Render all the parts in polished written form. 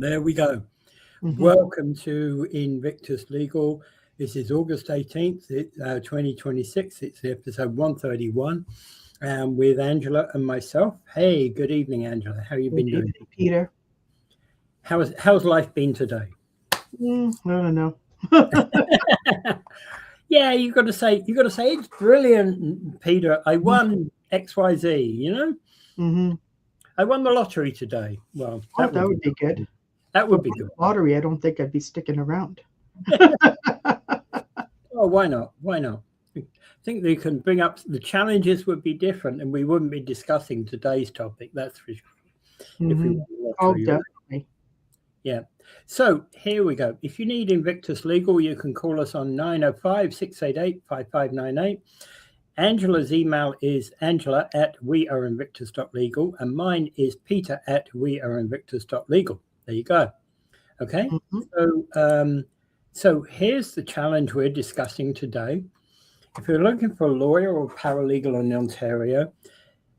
There we go. Mm-hmm. Welcome to Invictus Legal. This is August 18th, 2026. It's episode 131 with Angela and myself. Hey, good evening, Angela. How you been doing? Peter. How's life been today? I don't know. Yeah, you got to say it's brilliant, Peter. I won XYZ, you know? Mm-hmm. I won the lottery today. Well, that would be good. That would be good. Lottery, I don't think I'd be sticking around. Oh, why not? Why not? I think they can bring up the challenges would be different, and we wouldn't be discussing today's topic. That's for sure. Mm-hmm. If we won the lottery, definitely. Yeah. So here we go. If you need Invictus Legal, you can call us on 905-688-5598. Angela's email is angela@weareinvictus.legal, and mine is peter@weareinvictus.legal. There you go. Okay. Mm-hmm. So here's the challenge we're discussing today. If you're looking for a lawyer or paralegal in Ontario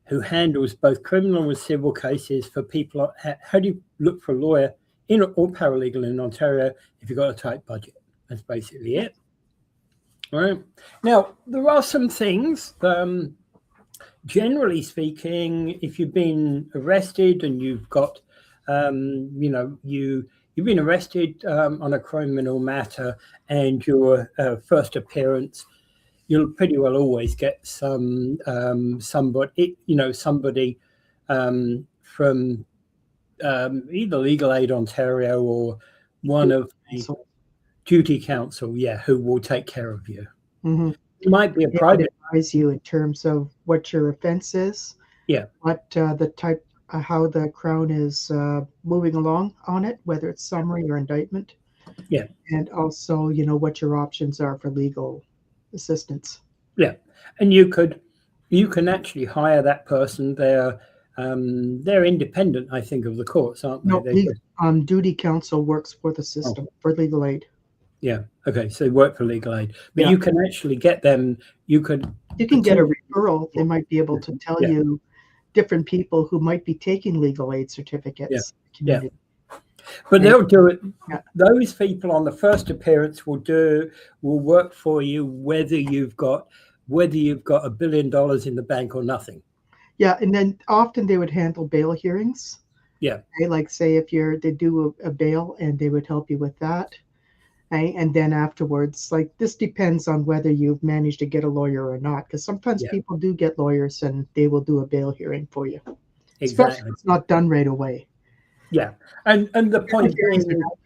who handles both criminal and civil cases for people, how do you look for a lawyer in or paralegal in Ontario if you've got a tight budget? That's basically it. All right. Now, there are some things, generally speaking, if you've been arrested and you've got, you've been arrested on a criminal matter and your first appearance, you'll pretty well always get somebody from either Legal Aid Ontario or one of the duty counsel, who will take care of you. Mm-hmm. It might be a private. Advise you in terms of what your offense is. Yeah. What the type, how the Crown is moving along on it, whether it's summary or indictment. Yeah. And also, what your options are for legal assistance. Yeah, and you can actually hire that person. They're independent, I think, of the courts, aren't they? No, duty counsel works for the system for legal aid. Yeah. Okay. So they work for legal aid, but you can actually get them. You can get a referral. They might be able to tell you different people who might be taking legal aid certificates. Yeah. But they'll do it. Yeah. Those people on the first appearance will work for you whether you've got $1 billion in the bank or nothing. Yeah, and then often they would handle bail hearings. Yeah. Okay? Like say if they do a bail and they would help you with that. Okay? And then afterwards, like this depends on whether you've managed to get a lawyer or not, because sometimes people do get lawyers and they will do a bail hearing for you. Exactly. Especially if it's not done right away. Yeah, and the point is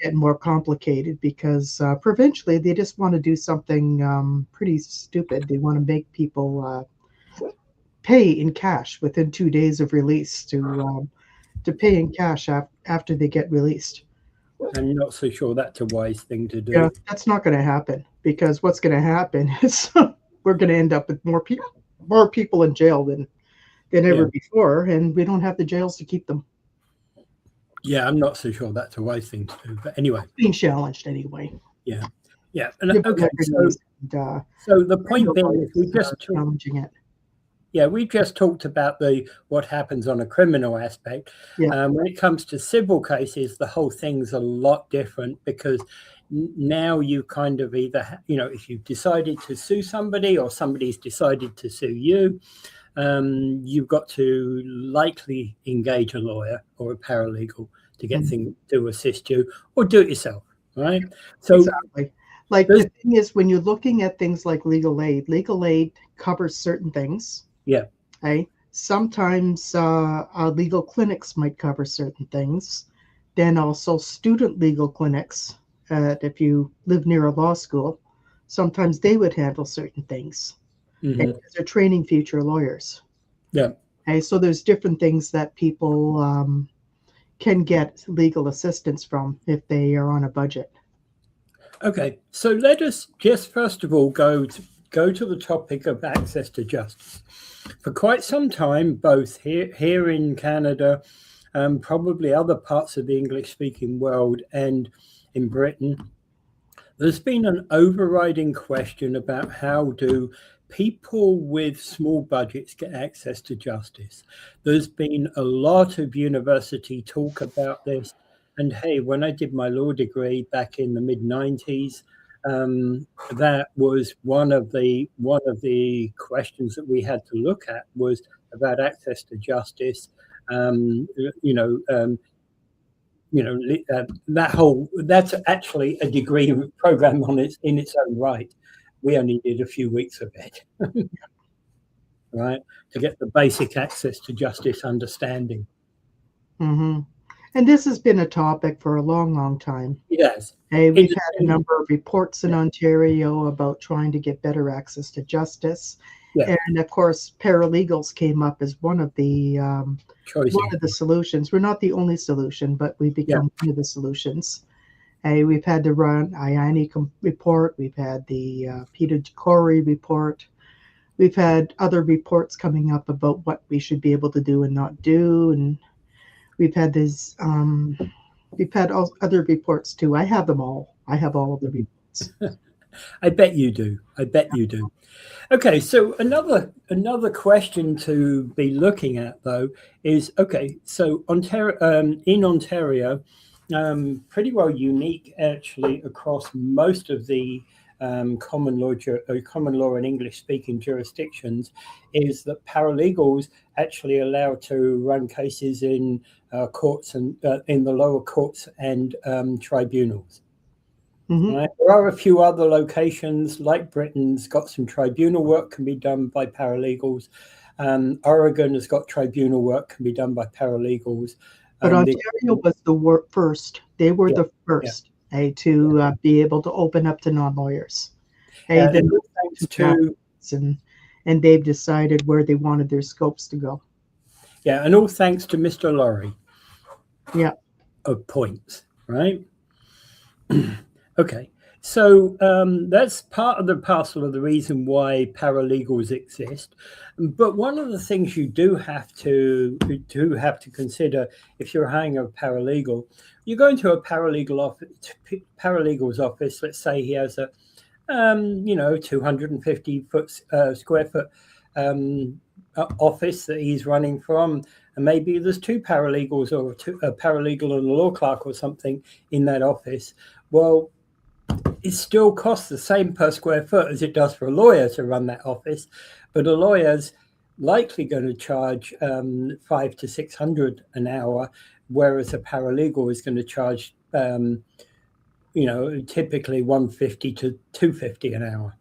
getting more complicated because provincially they just want to do something pretty stupid. They want to make people pay in cash within 2 days of release to pay in cash after they get released. I'm not so sure that's a wise thing to do. Yeah, that's not going to happen because what's going to happen is we're going to end up with more people in jail than ever before, and we don't have the jails to keep them. Yeah, I'm not so sure that's a wise thing to do. But anyway. Being challenged anyway. Yeah. Yeah. And okay. So the point being is we just challenging it. Yeah, we just talked about what happens on a criminal aspect. Yeah. When it comes to civil cases, the whole thing's a lot different because now you kind of either, if you've decided to sue somebody or somebody's decided to sue you, you've got to likely engage a lawyer or a paralegal to get things to assist you, or do it yourself, right? So exactly. Like the thing is, when you're looking at things like legal aid covers certain things. Yeah. Okay. Sometimes legal clinics might cover certain things. Then also student legal clinics, if you live near a law school, sometimes they would handle certain things. Mm-hmm. Because they're training future lawyers. Yeah. Okay, so there's different things that people can get legal assistance from if they are on a budget. Okay, so let us just first of all go to the topic of access to justice. For quite some time, both here in Canada, probably other parts of the English-speaking world, and in Britain, there's been an overriding question about how do people with small budgets get access to justice. There's been a lot of university talk about this. And hey, when I did my law degree back in the mid-90s, that was one of the questions that we had to look at, was about access to justice. That's actually a degree program in its own right. We only did a few weeks of it, right, to get the basic access to justice understanding. Mm-hmm. And this has been a topic for a long, long time. Yes. Hey, we've had a number of reports in Ontario about trying to get better access to justice. Yeah. And of course, paralegals came up as one of the solutions. We're not the only solution, but we become one of the solutions. Hey, we've had the IANI report. We've had the Peter Corey report. We've had other reports coming up about what we should be able to do and not do. And we've had this. We've had other reports too. I have them all. I have all of the reports. I bet you do. I bet you do. Okay, so another question to be looking at, though, is, okay, so in Ontario, pretty well unique actually across most of the common law and English-speaking jurisdictions, is that paralegals actually allowed to run cases in courts and in the lower courts and tribunals. Mm-hmm. Right? There are a few other locations, like Britain's got some tribunal work can be done by paralegals. Oregon has got tribunal work can be done by paralegals. But Ontario was the first. They were the first to be able to open up to non-lawyers. And they've decided where they wanted their scopes to go. Yeah, and all thanks to Mr. Laurie. Yeah. Of points, right? Okay, so that's part of the parcel of the reason why paralegals exist. But one of the things you do have to consider if you're hiring a paralegal, you go into a paralegal's office. Let's say he has a 250 square foot office that he's running from, and maybe there's two paralegals or a paralegal and a law clerk or something in that office. Well, it still costs the same per square foot as it does for a lawyer to run that office, but a lawyer's likely going to charge $500 to $600 an hour, whereas a paralegal is going to charge typically $150 to $250 an hour.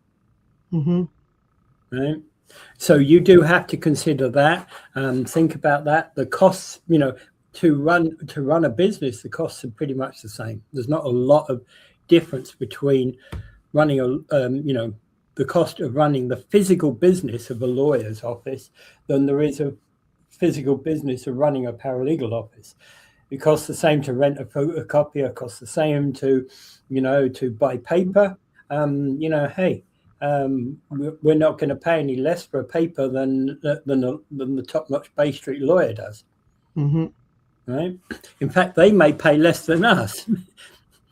Mm-hmm. Right. So you do have to consider that. Think about that. The costs, to run a business, the costs are pretty much the same. There's not a lot of difference between running the cost of running the physical business of a lawyer's office than there is a physical business of running a paralegal office. It costs the same to rent a photocopier, it costs the same to buy paper. Hey, we're not going to pay any less for a paper than the top-notch Bay Street lawyer does. Mm-hmm. Right? In fact, they may pay less than us.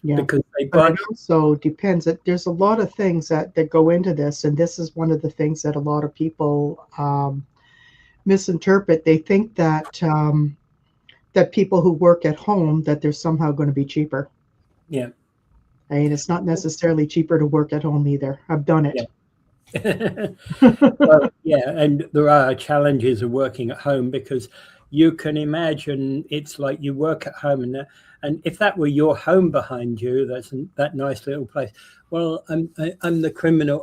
Yeah, because but it also depends. There's a lot of things that go into this, and this is one of the things that a lot of people misinterpret. They think that that people who work at home, that they're somehow going to be cheaper. Yeah. I mean, it's not necessarily cheaper to work at home either. I've done it. Well, yeah, and there are challenges of working at home, because you can imagine it's like you work at home, and if that were your home behind you, that nice little place. Well, I'm the criminal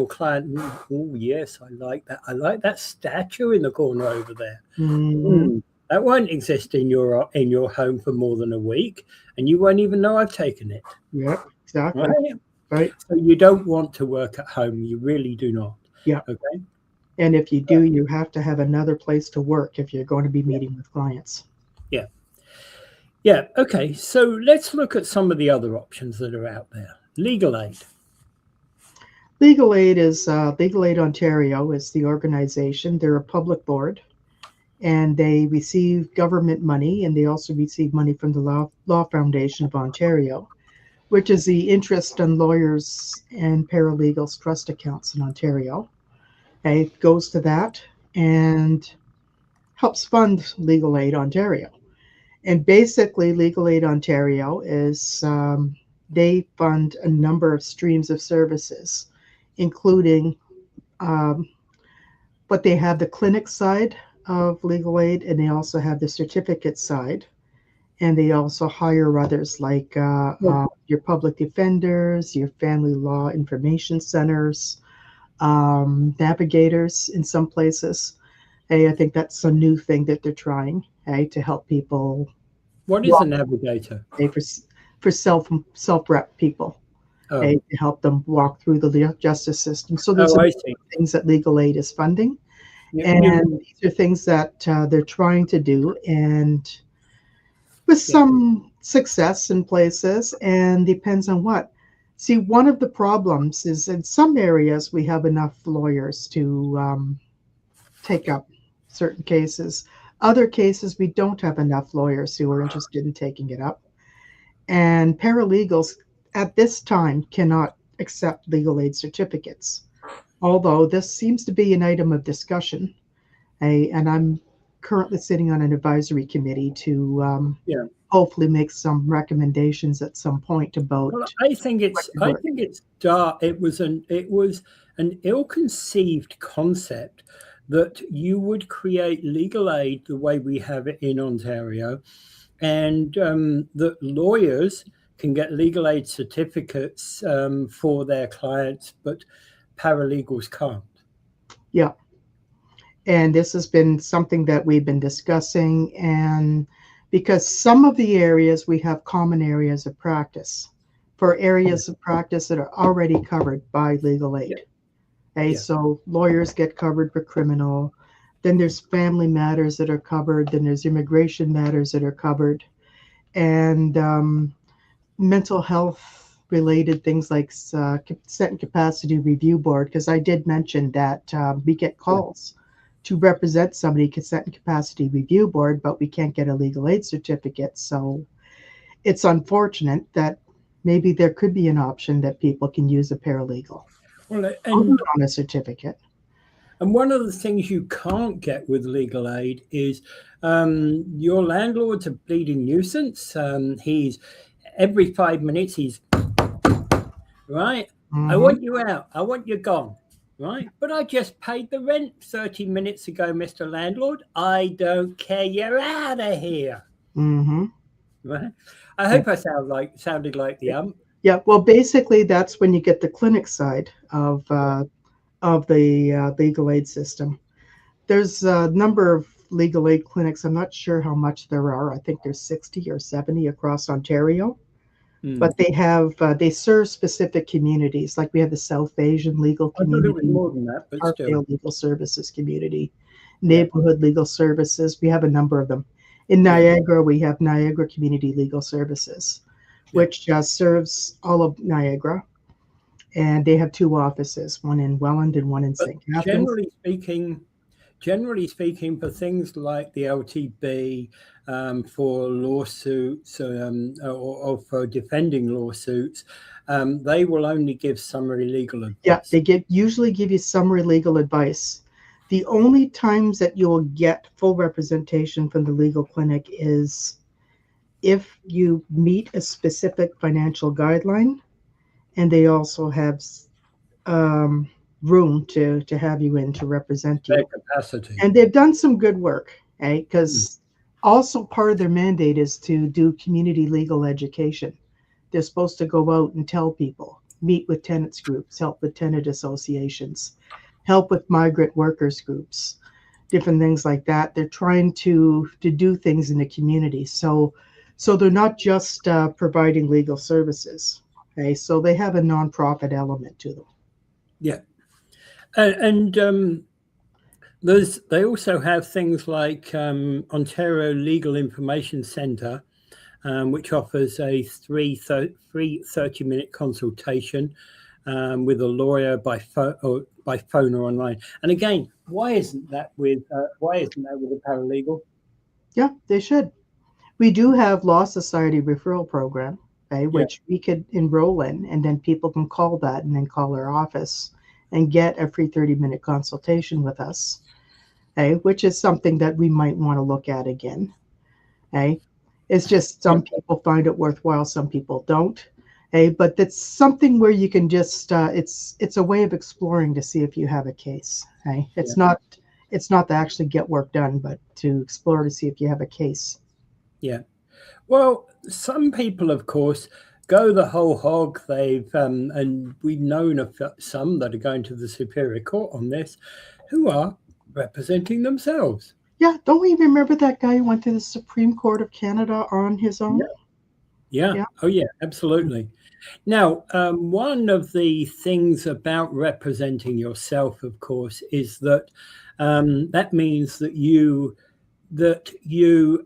client. Oh yes, I like that. I like that statue in the corner over there. Mm-hmm. That won't exist in your home for more than a week, and you won't even know I've taken it. Yep, exactly. Right. So you don't want to work at home. You really do not. Yeah. Okay. And if you do, you have to have another place to work if you're going to be meeting with clients. Yeah. Yeah. Okay. So let's look at some of the other options that are out there. Legal aid. Legal Aid is Legal Aid Ontario is the organization. They're a public board, and they receive government money, and they also receive money from the Law Foundation of Ontario, which is the interest on lawyers and paralegals trust accounts in Ontario. It goes to that and helps fund Legal Aid Ontario. And basically, Legal Aid Ontario is they fund a number of streams of services, including but they have the clinic side of legal aid, and they also have the certificate side, and they also hire others like your public defenders, your family law information centers, navigators in some places. Hey, I think that's a new thing that they're trying, hey, to help people. What is a navigator? Hey, for self rep people, hey, to help them walk through the justice system. So there's things that legal aid is funding, and these are things that they're trying to do, and with some success in places, and depends on what. See, one of the problems is in some areas we have enough lawyers to take up certain cases. Other cases, we don't have enough lawyers who are interested in taking it up. And paralegals at this time cannot accept legal aid certificates, although this seems to be an item of discussion. And I'm currently sitting on an advisory committee to hopefully make some recommendations at some point about. Well, I think it's dark. It was an ill-conceived concept that you would create legal aid the way we have it in Ontario, and that lawyers can get legal aid certificates for their clients, but paralegals can't. Yeah. And this has been something that we've been discussing, and because some of the areas we have common areas of practice for areas of practice that are already covered by legal aid. So lawyers get covered for criminal, then there's family matters that are covered, then there's immigration matters that are covered, and mental health related things like consent and capacity review board, because I did mention that we get calls to represent somebody consent and capacity review board, but we can't get a legal aid certificate. So it's unfortunate that maybe there could be an option that people can use a paralegal on a certificate. And one of the things you can't get with legal aid is your landlord's a bleeding nuisance. He's every 5 minutes, he's right. I want you out. I want you gone. Right. But I just paid the rent 30 minutes ago, Mr. Landlord. I don't care. You're out of here. Right. I hope I sounded like the Yeah. Well, basically, that's when you get the clinic side of the legal aid system. There's a number of legal aid clinics. I'm not sure how much there are. I think there's 60 or 70 across Ontario. But they serve specific communities. Like we have the South Asian legal community, I thought it was more than that, but Parkdale Legal Services community, Neighborhood Legal Services. We have a number of them. In Niagara, we have Niagara Community Legal Services, which serves all of Niagara, and they have 2 offices, one in Welland and one in St. Catharines. Generally speaking, for things like the LTB, for lawsuits or for defending lawsuits, they will only give summary legal advice. Yeah, they usually give you summary legal advice. The only times that you'll get full representation from the legal clinic is if you meet a specific financial guideline, and they also have room to have you in to represent you. Their capacity. And they've done some good work, because also part of their mandate is to do community legal education. They're supposed to go out and tell people, meet with tenants groups, help with tenant associations, help with migrant workers groups, different things like that. They're trying to do things in the community. So they're not just providing legal services. So they have a nonprofit element to them. Yeah. And they also have things like Ontario Legal Information Centre, which offers a free 30-minute consultation with a lawyer by phone or online. And again, why isn't that with a paralegal? Yeah, they should. We do have Law Society referral program, which we could enroll in, and then people can call that and then call our office and get a free 30-minute consultation with us, which is something that we might want to look at again. It's just some people find it worthwhile, some people don't. But that's something where you can just it's a way of exploring to see if you have a case. It's not to actually get work done, but to explore to see if you have a case. Yeah. Well, some people, of course, go the whole hog. They've and we've known of some that are going to the Superior Court on this, who are representing themselves. Yeah, don't we remember that guy who went to the Supreme Court of Canada on his own? Yeah. Oh, yeah, absolutely. Now, one of the things about representing yourself, of course, is that that means that you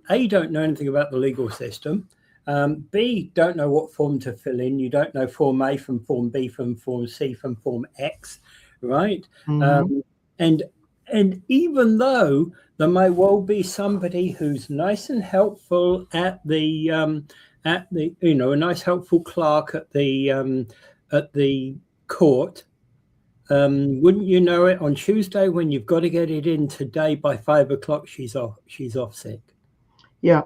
A, don't know anything about the legal system, B, don't know what form to fill in. You don't know Form A from Form B from Form C from Form X, right? And even though there may well be somebody who's nice and helpful at the a nice helpful clerk at the court, wouldn't you know it, on Tuesday when you've got to get it in today by 5 o'clock, she's off sick. Yeah,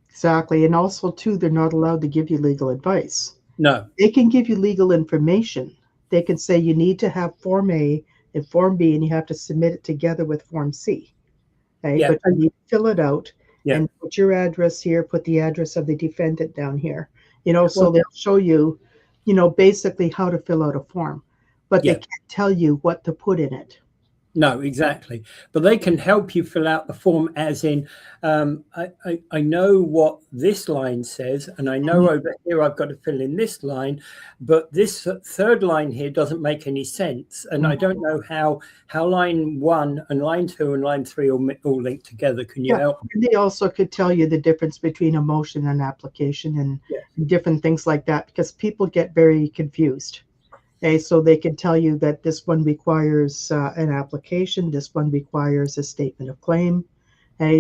exactly. And also too, they're not allowed to give you legal advice. No. They can give you legal information. They can say you need to have Form A and Form B, and you have to submit it together with Form C. But you need to fill it out and put your address here, put the address of the defendant down here. So they'll show you, basically how to fill out a form. But they can't tell you what to put in it. No, exactly. But they can help you fill out the form, as in, I know what this line says, and I know over here I've got to fill in this line, but this third line here doesn't make any sense. And I don't know how line 1 and line 2 and line 3 all link together. Can you help me? They also could tell you the difference between a motion and application and different things like that, because people get very confused. So they can tell you that this one requires an application, this one requires a statement of claim.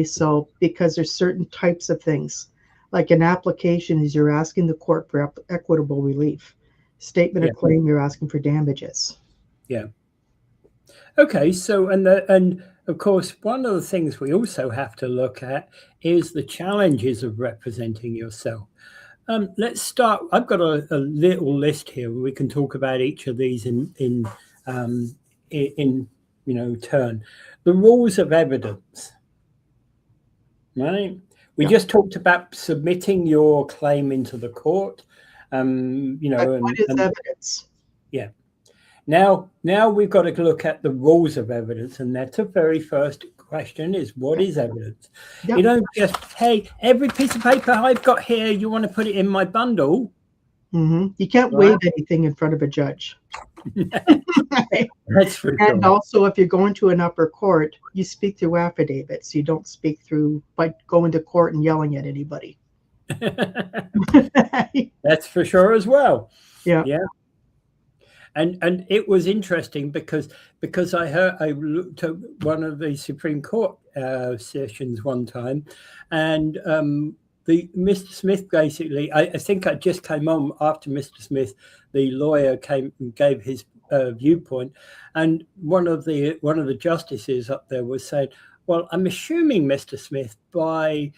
So because there's certain types of things, like an application is you're asking the court for equitable relief. Statement of claim, you're asking for damages. Yeah. Okay. So and of course, one of the things we also have to look at is the challenges of representing yourself. Let's start. I've got a little list here. We can talk about each of these in turn. The rules of evidence, right? We just talked about submitting your claim into the court. What is evidence? Yeah. Now we've got to look at the rules of evidence, and that's the very first question: is what is evidence? You don't just, hey, every piece of paper I've got here, you want to put it in my bundle. You can't waive anything in front of a judge. That's for sure. And also, if you're going to an upper court, you speak through affidavits. You don't speak through by going to court and yelling at anybody. That's for sure as well. Yeah. And it was interesting because I looked at one of the Supreme Court sessions one time, and the Mr. Smith basically, I think I just came on after Mr. Smith, the lawyer came and gave his viewpoint, and one of the justices up there was saying, well, I'm assuming, Mr. Smith, by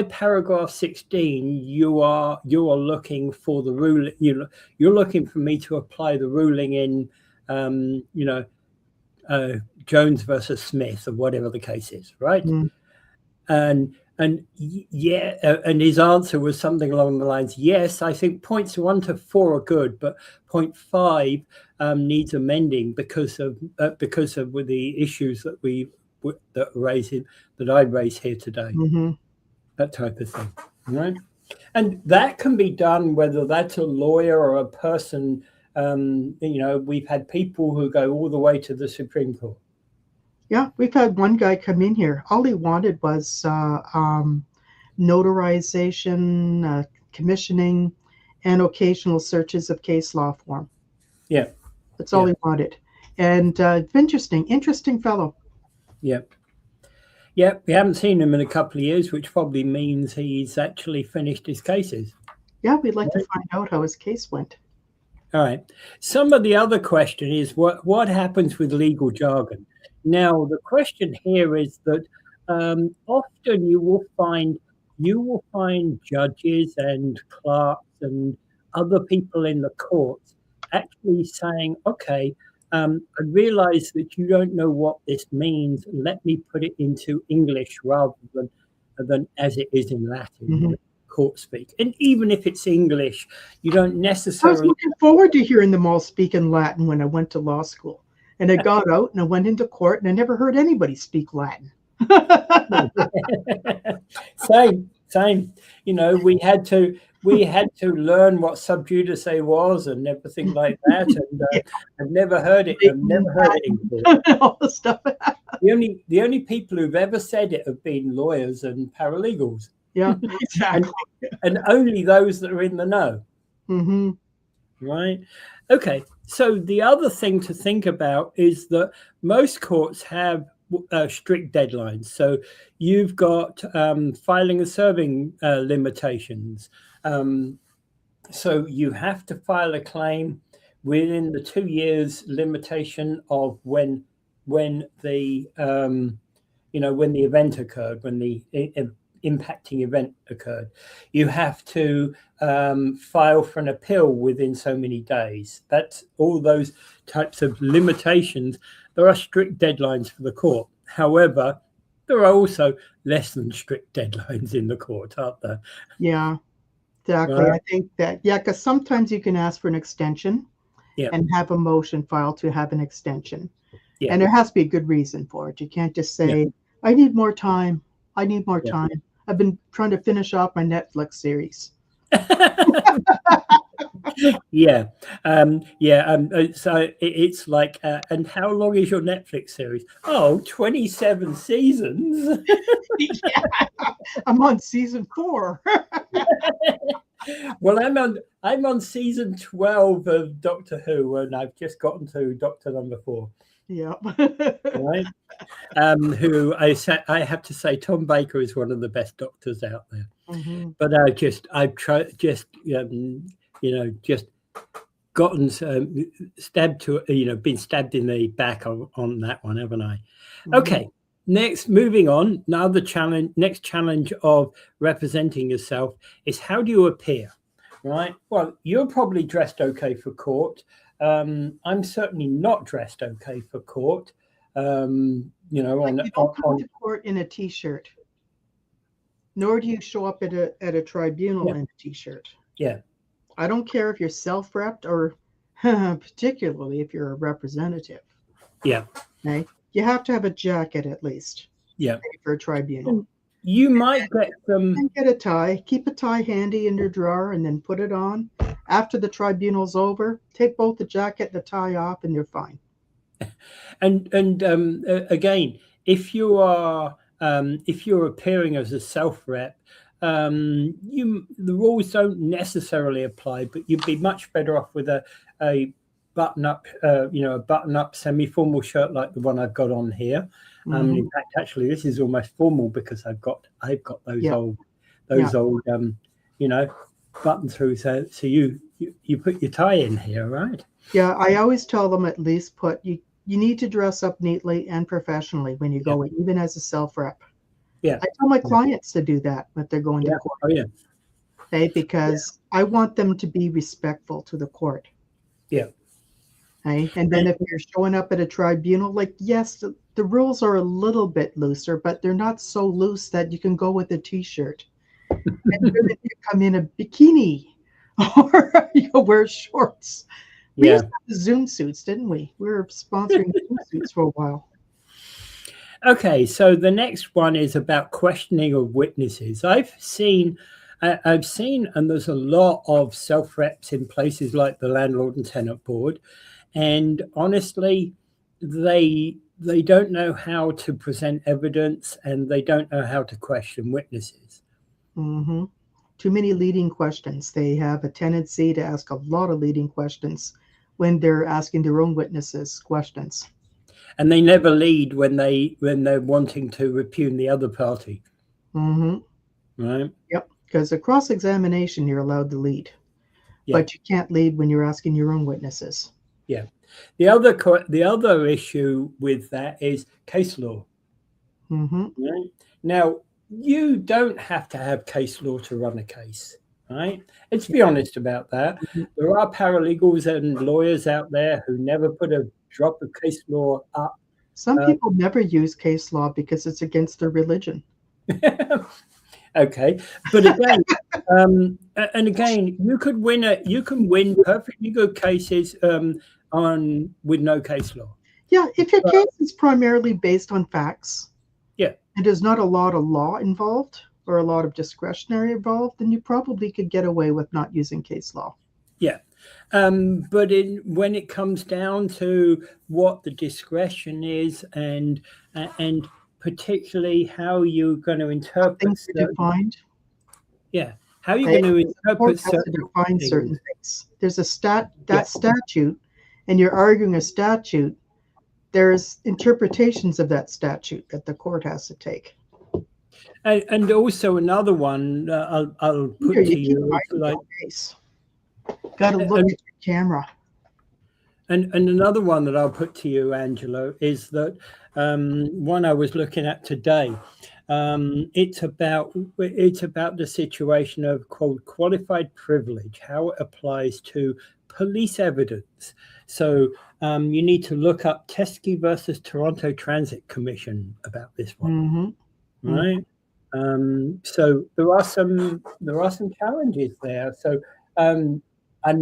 paragraph 16, you are looking for the rule. You're looking for me to apply the ruling in, Jones versus Smith or whatever the case is, right? And his answer was something along the lines, yes, I think points 1 to 4 are good, but point 5 needs amending because of the issues that I raise here today. That type of thing, right? And that can be done whether that's a lawyer or a person. We've had people who go all the way to the Supreme Court. Yeah, we've had one guy come in here. All he wanted was notarization, commissioning, and occasional searches of case law form. Yeah. That's all he wanted. And interesting fellow. Yeah. Yeah, we haven't seen him in a couple of years, which probably means he's actually finished his cases. Yeah, we'd like to find out how his case went. All right. Some of the other question is what happens with legal jargon? Now, the question here is that often you will find you will find judges and clerks and other people in the courts actually saying, okay, I realize that you don't know what this means. Let me put it into English rather than as it is in Latin, Mhm. court speak. And even if it's English, you don't I was necessarily. looking forward to hearing them all speak in Latin when I went to law school. And I got out and I went into court and I never heard anybody speak Latin. Same. You know, we had to learn what sub judice was and everything like that. And Yeah. I've never heard it. I've never heard it in court. All the stuff. The only people who've ever said it have been lawyers and paralegals. Yeah, exactly. And only those that are in the know. Mm-hmm. Right. Okay. So the other thing to think about is that most courts have strict deadlines. So you've got filing and serving limitations. So you have to file a claim within the 2 years limitation of when the when the event occurred, when the impacting event occurred. You have to file for an appeal within so many days. That's all those types of limitations. There are strict deadlines for the court. However, there are also less than strict deadlines in the court, aren't there? Yeah, exactly. I think that, yeah, because sometimes you can ask for an extension and have a motion filed to have an extension. Yeah. And there has to be a good reason for it. You can't just say, I need more time. I need more time. I've been trying to finish off my Netflix series. So it's like, and how long is your Netflix series? Oh, 27 seasons. Yeah, I'm on season 4. Well, I'm on season 12 of Doctor Who, and I've just gotten to Doctor number 4. Yeah. Right. Who I have to say, Tom Baker is one of the best doctors out there. Mm-hmm. But I've tried just gotten stabbed to been stabbed in the back on that one, haven't I? Mm-hmm. Okay. Moving on. Now next challenge of representing yourself is, how do you appear? Right. Well, you're probably dressed okay for court. I'm certainly not dressed okay for court. You don't come to court in a t-shirt, nor do you show up at a tribunal in a t-shirt. Yeah. I don't care if you're self-repped or particularly if you're a representative. Yeah. Okay. You have to have a jacket at least. Yeah. For a tribunal. You might get a tie. Keep a tie handy in your drawer and then put it on. After the tribunal's over, take both the jacket and the tie off, and you're fine. And again, if you're appearing as a self-rep, the rules don't necessarily apply, but you'd be much better off with a button-up, a button-up semi-formal shirt like the one I've got on here. Mm-hmm. In fact, actually, this is almost formal because I've got those old button through. So you put your tie in here, right? Yeah, I always tell them at least you need to dress up neatly and professionally when you go in, even as a self-rep. Yeah, I tell my clients to do that when they're going to court. Oh yeah. Okay, because I want them to be respectful to the court. Yeah. Okay, and then if you're showing up at a tribunal, like, yes, the rules are a little bit looser, but they're not so loose that you can go with a t-shirt. And you come in a bikini or wear shorts. We used to have Zoom suits, didn't we? We were sponsoring Zoom suits for a while. Okay, so the next one is about questioning of witnesses. I've seen, and there's a lot of self-reps in places like the Landlord and Tenant Board, and honestly, they don't know how to present evidence, and they don't know how to question witnesses. Mm-hmm. Too many leading questions. They have a tendency to ask a lot of leading questions when they're asking their own witnesses questions. And they never lead when they're wanting to impugn the other party. Mm-hmm. Right. Yep. Because a cross-examination, you're allowed to lead, but you can't lead when you're asking your own witnesses. Yeah. The other issue with that is case law. Mm-hmm. Right? Now, you don't have to have case law to run a case, right? Let's be honest about that. There are paralegals and lawyers out there who never put a drop of case law up. Some people never use case law because it's against their religion. Okay, but again, and again, you can win perfectly good cases with no case law. Yeah, if your case is primarily based on facts, yeah, and there's not a lot of law involved or a lot of discretionary involved, then you probably could get away with not using case law. Yeah. But when it comes down to what the discretion is and particularly how you're going to interpret things are defined. Yeah. How are you going to interpret certain things? There's a statute, and you're arguing a statute. There's interpretations of that statute that the court has to take. And also another one I'll put to you, like, got to look at your camera. And another one that I'll put to you, Angelo, is that one I was looking at today. It's about the situation of qualified privilege, how it applies to police evidence. So you need to look up Teskey versus Toronto Transit Commission about this one, right? So there are some challenges there. So I'm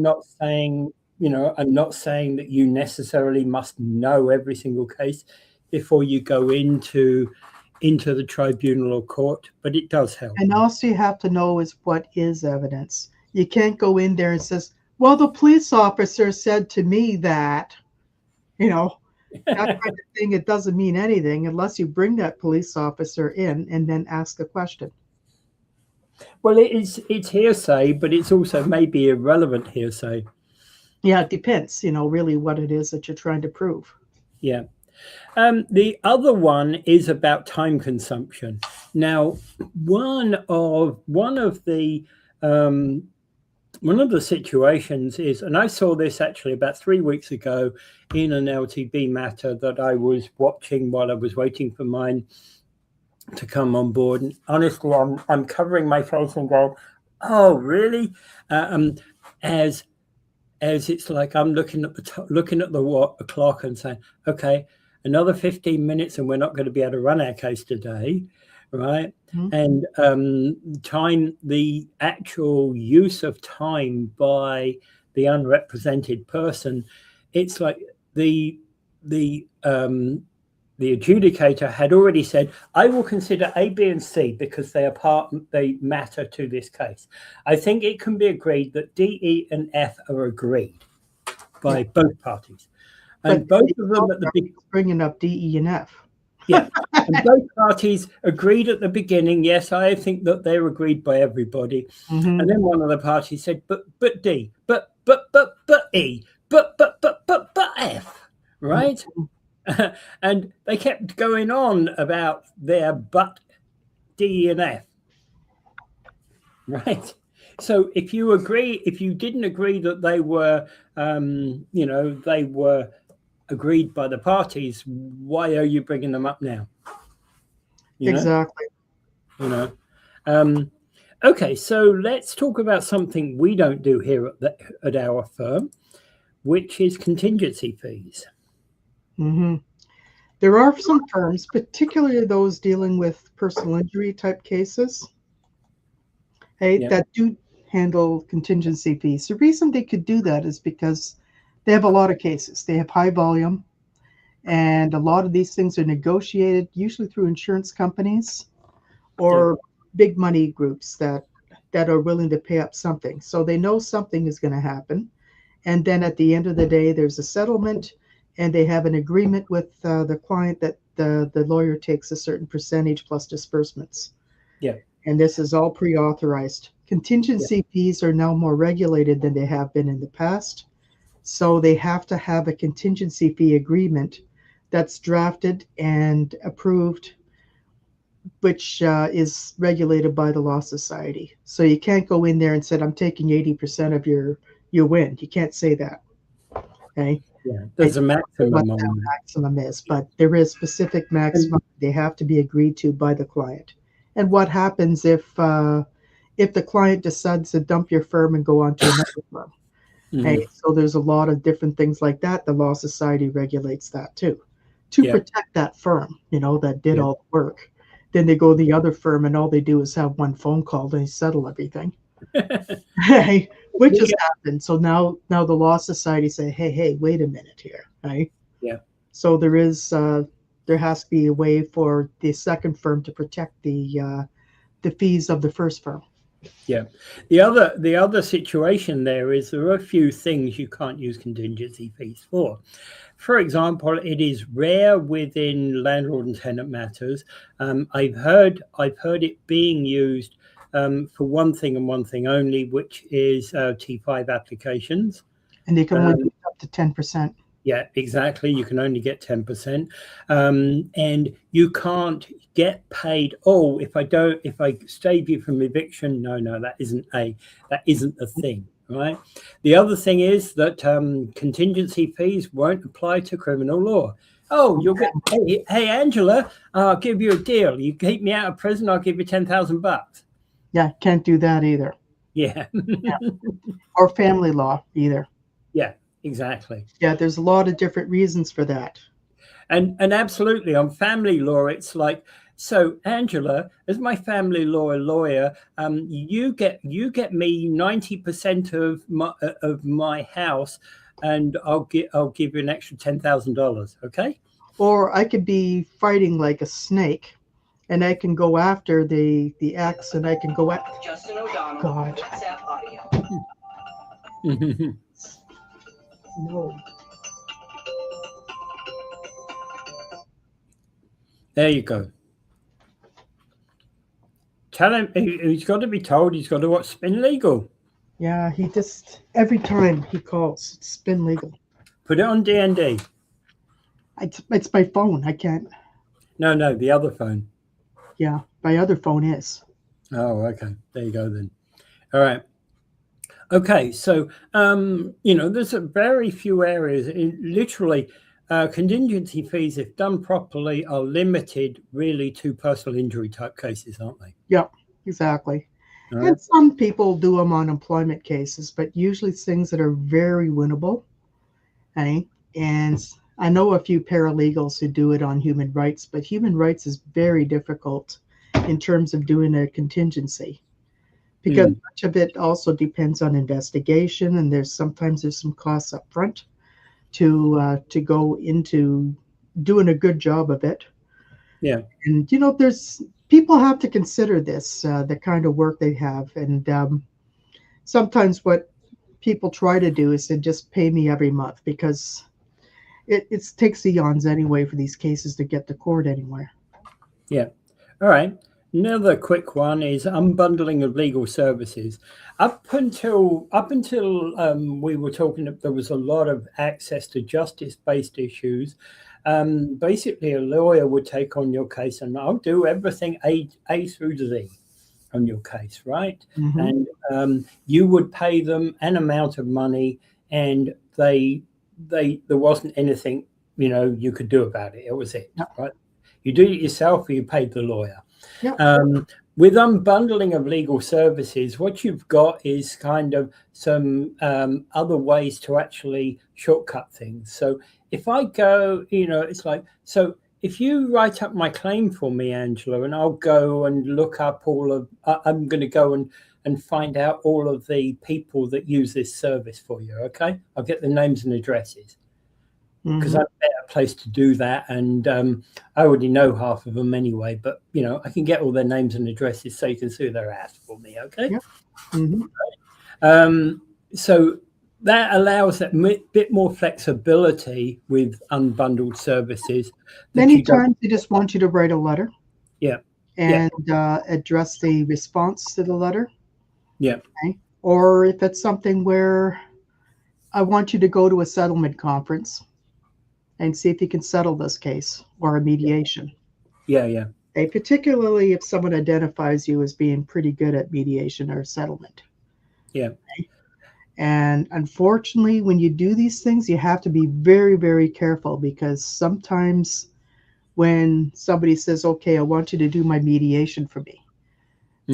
not saying that you necessarily must know every single case before you go into the tribunal or court, but it does help. And also you have to know is what is evidence. You can't go in there and says, well, the police officer said to me that, that kind of thing. It doesn't mean anything unless you bring that police officer in and then ask the question. Well, it's hearsay, but it's also maybe irrelevant hearsay. Yeah, it depends, really what it is that you're trying to prove. Yeah. The other one is about time consumption. Now, one of the situations is, and I saw this actually about 3 weeks ago in an LTB matter that I was watching while I was waiting for mine to come on board. And honestly, I'm covering my face and going, "Oh, really?" As it's like I'm looking at the clock and saying, "Okay, another 15 minutes, and we're not going to be able to run our case today." Right. And the actual use of time by the unrepresented person, it's like the adjudicator had already said, I will consider A, B, and C because they matter to this case. I think it can be agreed that D, E, and F are agreed by both parties. And both of them at the beginning, bringing up D, E, and F. Yeah, and both parties agreed at the beginning. Yes, I think that they're agreed by everybody. And then one of the parties said, "But D, but E, but F," right? And they kept going on about their but D, and F, right? So if you didn't agree that they were, they were agreed by the parties, why are you bringing them up now? Exactly. Okay, so let's talk about something we don't do here at our firm, which is contingency fees. There are some firms, particularly those dealing with personal injury type cases, that do handle contingency fees. The reason they could do that is because they have a lot of cases. They have high volume, and a lot of these things are negotiated usually through insurance companies or big money groups that are willing to pay up something. So they know something is going to happen. And then at the end of the day, there's a settlement, and they have an agreement with the client that the lawyer takes a certain percentage plus disbursements. Yeah. And this is all pre-authorized. Contingency fees are now more regulated than they have been in the past. So they have to have a contingency fee agreement that's drafted and approved, which is regulated by the Law Society. So you can't go in there and say, I'm taking 80% of your win. You can't say that. Okay. Yeah, there's a maximum. What the maximum is, but there is specific maximum. They have to be agreed to by the client. And what happens if the client decides to dump your firm and go on to another firm? Mhm. Hey, so there's a lot of different things like that. The Law Society regulates that too, to Yeah. protect that firm, that did Yeah. all the work. Then they go to the other firm, and all they do is have one phone call. They settle everything, right? Which We has get, happened. So now the Law Society say, hey, wait a minute here, right? yeah. So there has to be a way for the second firm to protect the fees of the first firm. Yeah. The other situation there is there are a few things you can't use contingency fees for. For example, it is rare within landlord and tenant matters. I've heard it being used for one thing and one thing only, which is T5 applications. And they can only do Um, up to 10%. Yeah, exactly. You can only get 10%. And you can't get paid. Oh, if I save you from eviction, no, that isn't a thing, right? The other thing is that contingency fees won't apply to criminal law. Oh, you'll get, hey, Angela, I'll give you a deal. You keep me out of prison, I'll give you $10,000. Yeah, can't do that either. Yeah. Yeah. Or family law either. Yeah, exactly. Yeah, there's a lot of different reasons for that. And absolutely on family law, it's like, so Angela, as my family law lawyer, you get me 90% of my house, and I'll give you an extra $10,000. Okay. Or I could be fighting like a snake, and I can go after the ex, and I can go at Justin O'Donnell. God. WhatsApp audio. No. There you go. Tell him he's got to be told he's got to watch Spin Legal. Yeah, he just every time he calls, it's Spin Legal. Put it on D&D. It's my phone. I can't. No, the other phone. Yeah, my other phone is. Oh, okay. There you go then. All right. Okay, so there's a very few areas. Literally, contingency fees, if done properly, are limited really to personal injury type cases, aren't they? Yep, exactly. All And right. some people do them on employment cases, but usually it's things that are very winnable. Okay? And I know a few paralegals who do it on human rights, but human rights is very difficult in terms of doing a contingency, because much of it also depends on investigation, and there's sometimes some costs up front to go into doing a good job of it. Yeah. And there's people have to consider this, the kind of work they have, and sometimes what people try to do is to just pay me every month, because it takes eons anyway for these cases to get to court anywhere. Yeah. All right. Another quick one is unbundling of legal services. Up until we were talking, there was a lot of access to justice-based issues. Basically, a lawyer would take on your case, and I'll do everything A through to Z on your case, right? Mm-hmm. And you would pay them an amount of money, and there wasn't anything you could do about it. It was it, Yep. right? You do it yourself, or you paid the lawyer. Yep. With unbundling of legal services, what you've got is kind of some other ways to actually shortcut things. So if I go, it's like, so if you write up my claim for me, Angela, and I'll go and look up I'm going to go and find out all of the people that use this service for you. Okay. I'll get the names and addresses, because I'm a better place to do that. And I already know half of them anyway, but I can get all their names and addresses so you can sue their ass for me. Okay. Yep. Mm-hmm. So that allows that bit more flexibility with unbundled services. Many times they just want you to write a letter. Yeah. And address the response to the letter. Yeah. Okay? Or if it's something where I want you to go to a settlement conference and see if you can settle this case, or a mediation. Yeah. Okay? Particularly if someone identifies you as being pretty good at mediation or settlement. Yeah. Okay? And unfortunately, when you do these things, you have to be very, very careful, because sometimes when somebody says, okay, I want you to do my mediation for me,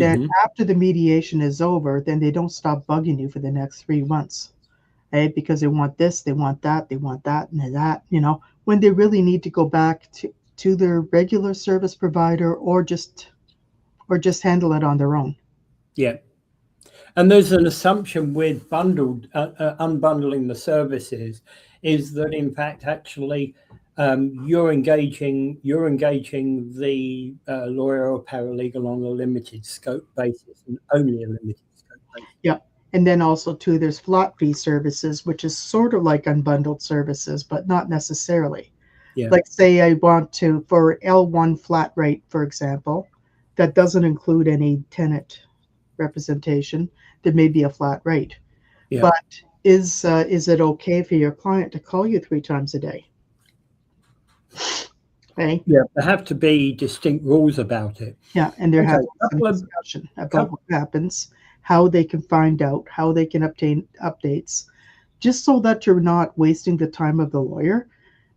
then Hmm. after the mediation is over, then they don't stop bugging you for the next 3 months, right? Because they want this, they want that, they want that, and that, when they really need to go back to their regular service provider or just handle it on their own. Yeah. And there's an assumption with unbundling the services is that in fact actually you're engaging the lawyer or paralegal on a limited scope basis and only a limited scope basis. Yeah. And then also too, there's flat fee services, which is sort of like unbundled services, but not necessarily. Yeah. Like say I want to, for L1 flat rate, for example, that doesn't include any tenant representation, there may be a flat rate. Yeah. But is it okay for your client to call you 3 times a day? Okay. Yeah. There have to be distinct rules about it. Yeah, and there has to be Okay. some discussion about what happens, how they can find out, how they can obtain updates, just so that you're not wasting the time of the lawyer,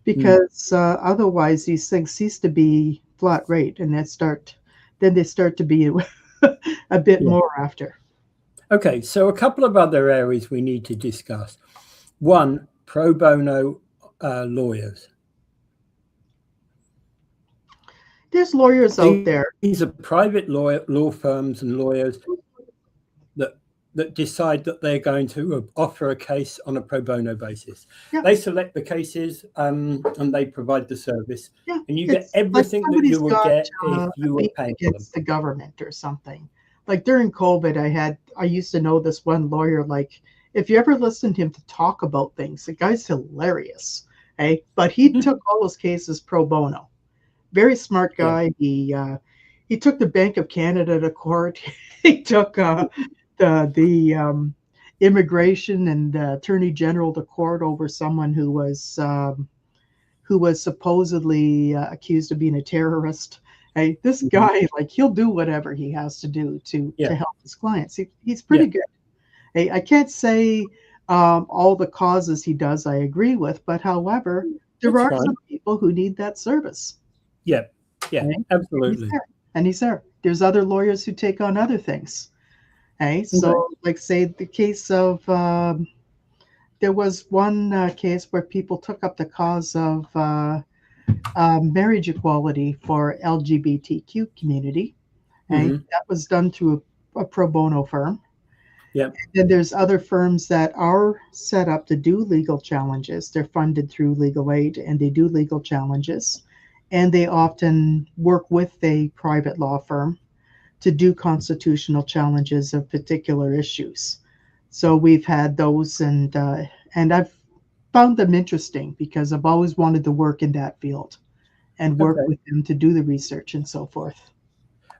because otherwise these things cease to be flat rate, and then they start to be a bit more after. Okay, so a couple of other areas we need to discuss. One, pro bono lawyers. There's lawyers out there. These are private law firms and lawyers that decide that they're going to offer a case on a pro bono basis. Yeah. They select the cases and they provide the service. Yeah, and you get everything like that you would get a if you were beef paying for them. against the government or something. Like during COVID, I used to know this one lawyer. Like if you ever listened to him to talk about things, the guy's hilarious. Hey, but he took all those cases pro bono. Very smart guy. Yeah. He took the Bank of Canada to court. He took the immigration and attorney general to court over someone who was supposedly accused of being a terrorist. Hey, this guy, like, he'll do whatever he has to do to help his clients. He's pretty good. Hey, I can't say all the causes he does I agree with, but however, there are some people who need that service. Yeah, right? Absolutely. And he's there. There's other lawyers who take on other things. Hey, so like say the case of there was one case where people took up the cause of marriage equality for LGBTQ community. And that was done through a pro bono firm. Yeah. And then there's other firms that are set up to do legal challenges. They're funded through legal aid and they do legal challenges. And they often work with a private law firm to do constitutional challenges of particular issues. So we've had those, and I've found them interesting because I've always wanted to work in that field and work with them to do the research and so forth.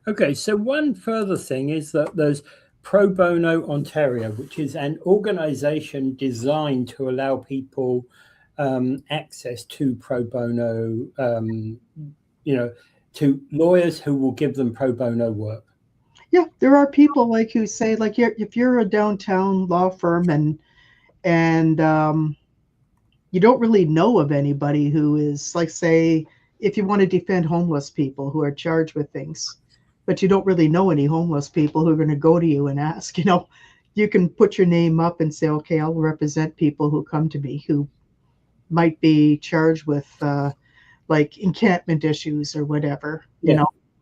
Okay, so one further thing is that there's Pro Bono Ontario, which is an organization designed to allow people access to pro bono, to lawyers who will give them pro bono work. Yeah, there are people like who say, like, if you're a downtown law firm and you don't really know of anybody who is, like, say, if you want to defend homeless people who are charged with things, but you don't really know any homeless people who are going to go to you and ask, you can put your name up and say, okay, I'll represent people who come to me who might be charged with like encampment issues or whatever,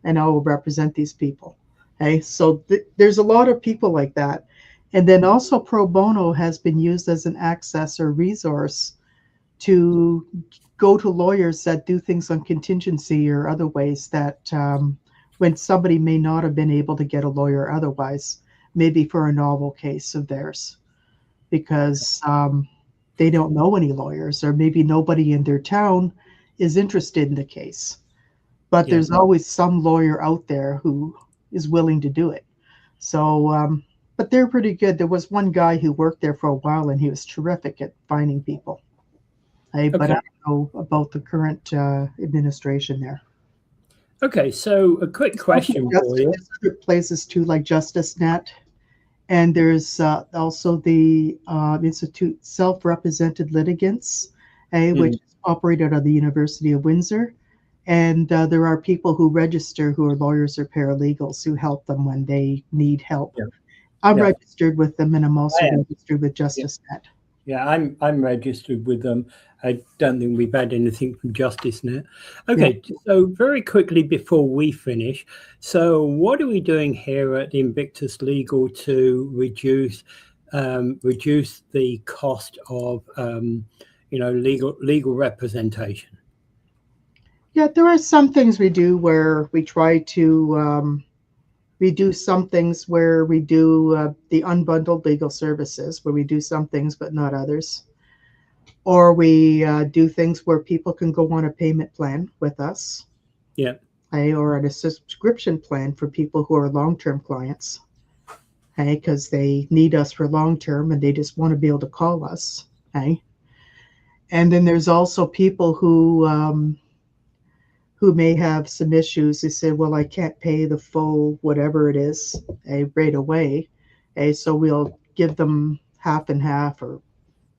and I'll represent these people. Okay, so there's a lot of people like that. And then also pro bono has been used as an access or resource to go to lawyers that do things on contingency or other ways that when somebody may not have been able to get a lawyer otherwise, maybe for a novel case of theirs, because they don't know any lawyers, or maybe nobody in their town is interested in the case. But there's always some lawyer out there who is willing to do it. So, but they're pretty good. There was one guy who worked there for a while, and he was terrific at finding people. But I don't know about the current administration there. Okay, so a quick question for you. There's other places too, like JusticeNet. And there's also the Institute Self-Represented Litigants, which is operated out of the University of Windsor. And there are people who register who are lawyers or paralegals who help them when they need help. Yeah. I'm Yeah. registered with them, and I'm also I am. registered with JusticeNet. Yeah, I'm registered with them. I don't think we've had anything from JusticeNet. Okay, so very quickly before we finish, so what are we doing here at Invictus Legal to reduce the cost of legal representation? Yeah, there are some things we do where we try to we do some things where we do the unbundled legal services, where we do some things but not others. Or we do things where people can go on a payment plan with us. Yeah. Or on a subscription plan for people who are long-term clients. Because they need us for long-term and they just want to be able to call us. And then there's also people who may have some issues. They say, well, I can't pay the full whatever it is right away. So we'll give them half and half or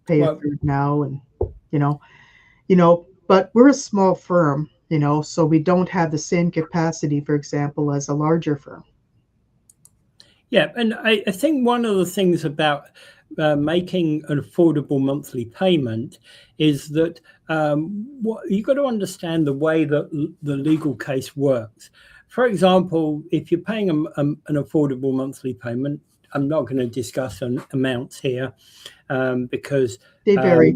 pay a third now. And, but we're a small firm, so we don't have the same capacity, for example, as a larger firm. Yeah, and I think one of the things about making an affordable monthly payment is that you've got to understand the way that the legal case works. For example, if you're paying an affordable monthly payment, I'm not going to discuss amounts here because they vary.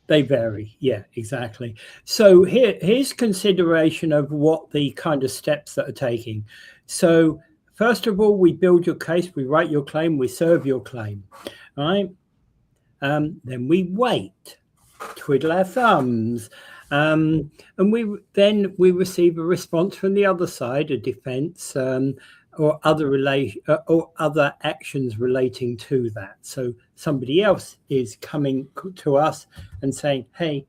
They vary. Yeah, exactly. So here's consideration of what the kind of steps that are taking. So first of all, we build your case, we write your claim, we serve your claim, right? Then we wait, twiddle our thumbs, and we receive a response from the other side, a defense, or other actions relating to that. So somebody else is coming to us and saying, hey,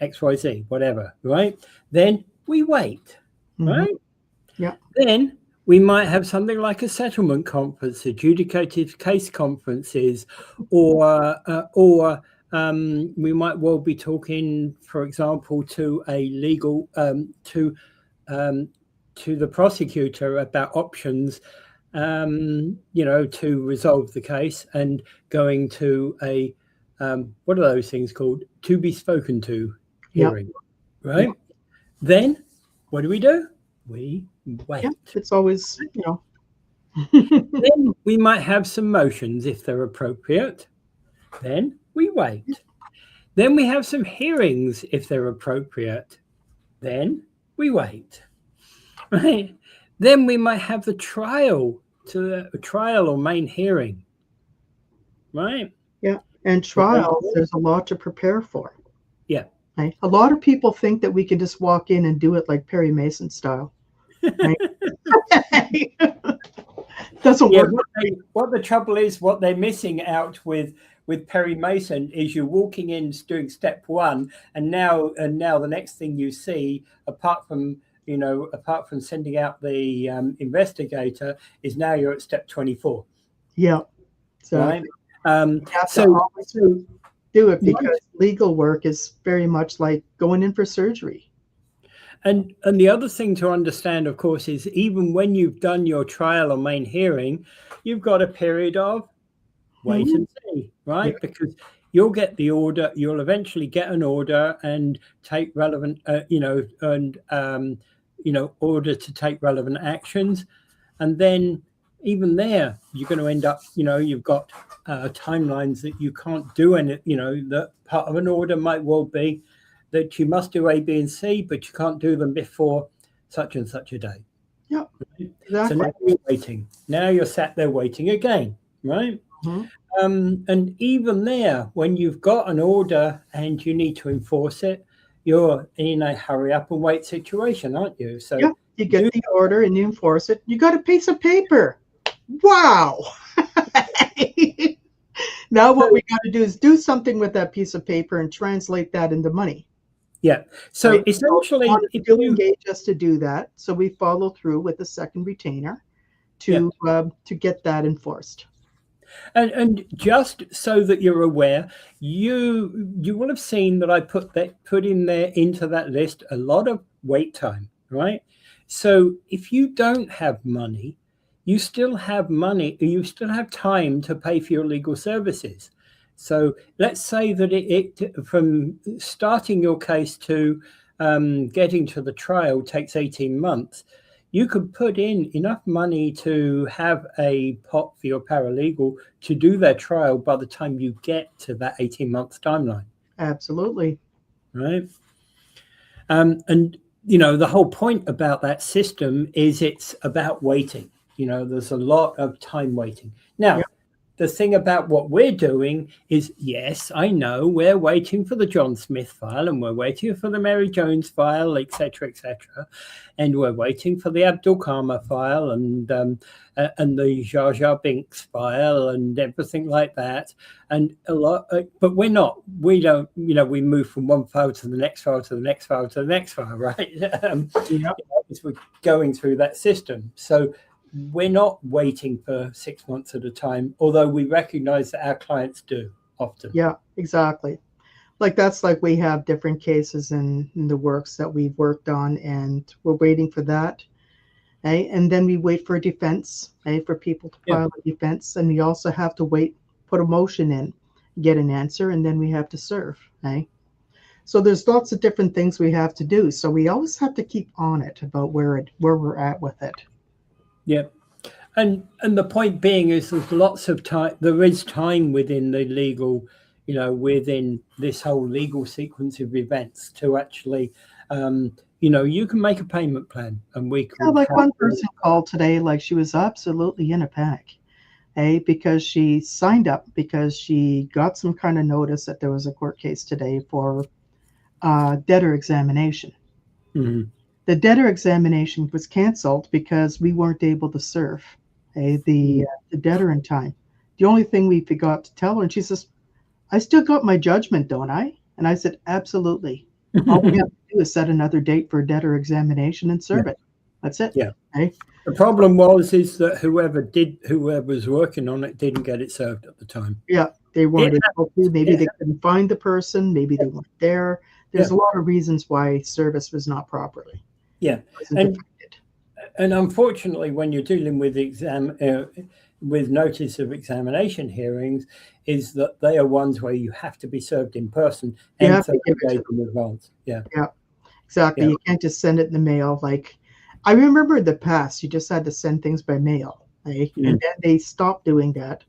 XYZ, whatever, right? Then we wait, right? Yeah. Then we might have something like a settlement conference, adjudicated case conferences, or we might well be talking, for example, to a legal to the prosecutor about options, to resolve the case, and going to a what are those things called? To be spoken to hearing, right? Then what do? We wait. Yeah, it's always, Then we might have some motions if they're appropriate. Then we wait. Then we have some hearings if they're appropriate. Then we wait. Right. Then we might have the trial or main hearing. Right. Yeah. And trials, there's a lot to prepare for. Yeah. Right? A lot of people think that we can just walk in and do it like Perry Mason style. Right? Doesn't work. What the trouble is, what they're missing out with Perry Mason is you're walking in doing step one, and now the next thing you see, apart from sending out the investigator, is now you're at step 24. Yeah. So right. You have to do it because legal work is very much like going in for surgery. And the other thing to understand, of course, is even when you've done your trial or main hearing, you've got a period of wait and see, right? Yeah. Because you'll get the order, you'll eventually get an order and take relevant, order to take relevant actions. And then even there, you're going to end up, you've got timelines that you can't do. And, that part of an order might well be that you must do A, B, and C, but you can't do them before such and such a day. Yeah, right? exactly. So now you're waiting. Now you're sat there waiting again, right? Mm-hmm. And even there, when you've got an order and you need to enforce it, you're in a hurry up and wait situation, aren't you? So yeah, you get the order and you enforce it. You got a piece of paper. Wow. Now what we got to do is do something with that piece of paper and translate that into money. Yeah. So right? Essentially, if you engage us to do that, so we follow through with the second retainer to get that enforced. And just so that you're aware, you will have seen that I put in there into that list a lot of wait time, right? So if you don't have money, you still have money, you still have time to pay for your legal services. So let's say that it from starting your case to getting to the trial takes 18 months. You could put in enough money to have a pot for your paralegal to do their trial by the time you get to that 18 months timeline. Absolutely. Right. And, you know, the whole point about that system is it's about waiting. You know, there's a lot of time waiting. Now, the thing about what we're doing is, yes, I know we're waiting for the John Smith file, and we're waiting for the Mary Jones file, etc., and we're waiting for the Abdul Kama file and the Jar Jar Binks file and everything like that. And a lot, but we don't, you know, we move from one file to the next file to the next file to the next file, right? As we're going through that system. So we're not waiting for 6 months at a time, although we recognize that our clients do often. Yeah, exactly. Like that's like we have different cases in the works that we've worked on, and we're waiting for that. And then we wait for a defense, for people to file a defense. And we also have to wait, put a motion in, get an answer, and then we have to serve. So there's lots of different things we have to do. So we always have to keep on it about where we're at with it. Yeah. And the point being is there's lots of time, there is time within the legal, you know, within this whole legal sequence of events to actually, you know, you can make a payment plan, and we can. Yeah, like one person called today, like she was absolutely in a panic, because she signed up because she got some kind of notice that there was a court case today for debtor examination. Mm-hmm. The debtor examination was canceled because we weren't able to serve the debtor in time. The only thing we forgot to tell her, and she says, I still got my judgment, don't I? And I said, absolutely. All we have to do is set another date for a debtor examination and serve it. That's it. Yeah. The problem is that whoever was working on it didn't get it served at the time. Yeah, they weren't able to. Maybe they couldn't find the person. Maybe they weren't there. There's a lot of reasons why service was not properly. Yeah, and unfortunately, when you're dealing with with notice of examination hearings, is that they are ones where you have to be served in person and 30 days in advance. Yeah, exactly. Yeah. You can't just send it in the mail. Like I remember in the past, you just had to send things by mail, and then they stopped doing that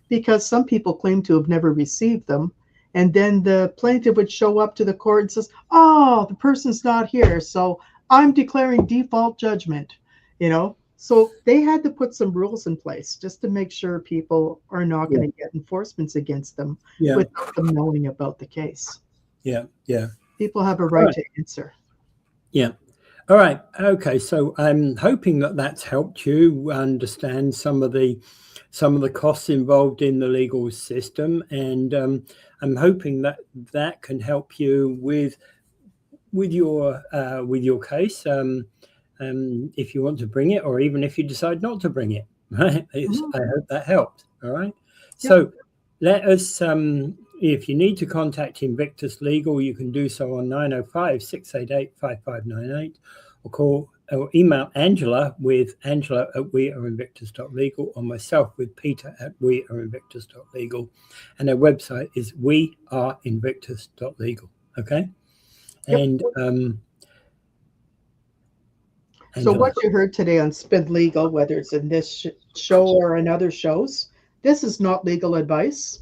because some people claim to have never received them. And then the plaintiff would show up to the court and says, oh, the person's not here, so I'm declaring default judgment, you know. So they had to put some rules in place just to make sure people are not going to get enforcements against them without them knowing about the case. Yeah. People have a right to answer. Yeah. All right. Okay. So I'm hoping that that's helped you understand some of the costs involved in the legal system, and I'm hoping that can help you with your case, if you want to bring it, or even if you decide not to bring it. Right? I hope that helped. All right. So let us. If you need to contact Invictus Legal, you can do so on 905-688-5598, or call or email Angela with angela@weareinvictus.legal, or myself with peter@weareinvictus.legal, and our website is weareinvictus.legal. Okay. And so what you heard today on Spin Legal, whether it's in this show or in other shows, this is not legal advice.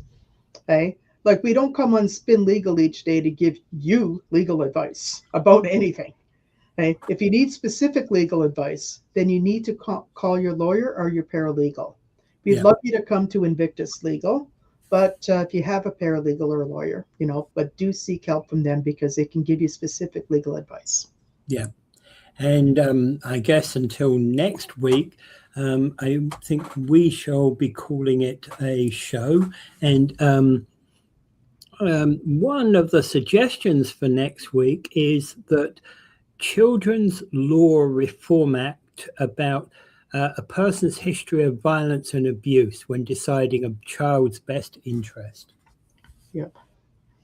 Like we don't come on Spin Legal each day to give you legal advice about anything. If you need specific legal advice, then you need to call your lawyer or your paralegal. We'd love you to come to Invictus Legal, but if you have a paralegal or a lawyer, you know, but do seek help from them because they can give you specific legal advice. Yeah. And I guess until next week, I think we shall be calling it a show. And one of the suggestions for next week is that Children's Law Reform Act about a person's history of violence and abuse when deciding a child's best interest. Yep.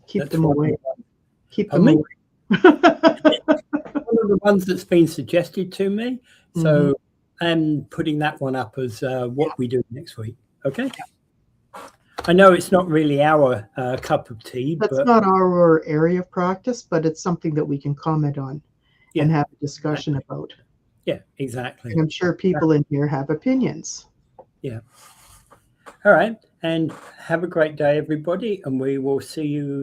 Keep That's them one of away. the- Keep Pardon them me? away. One of the ones that's been suggested to me. So I'm putting that one up as what we do next week. Okay. I know it's not really our cup of tea, That's but not our area of practice, but it's something that we can comment on and have a discussion about. yeah, exactly. And I'm sure people in here have opinions. Yeah. All right. And have a great day, everybody. And we will see you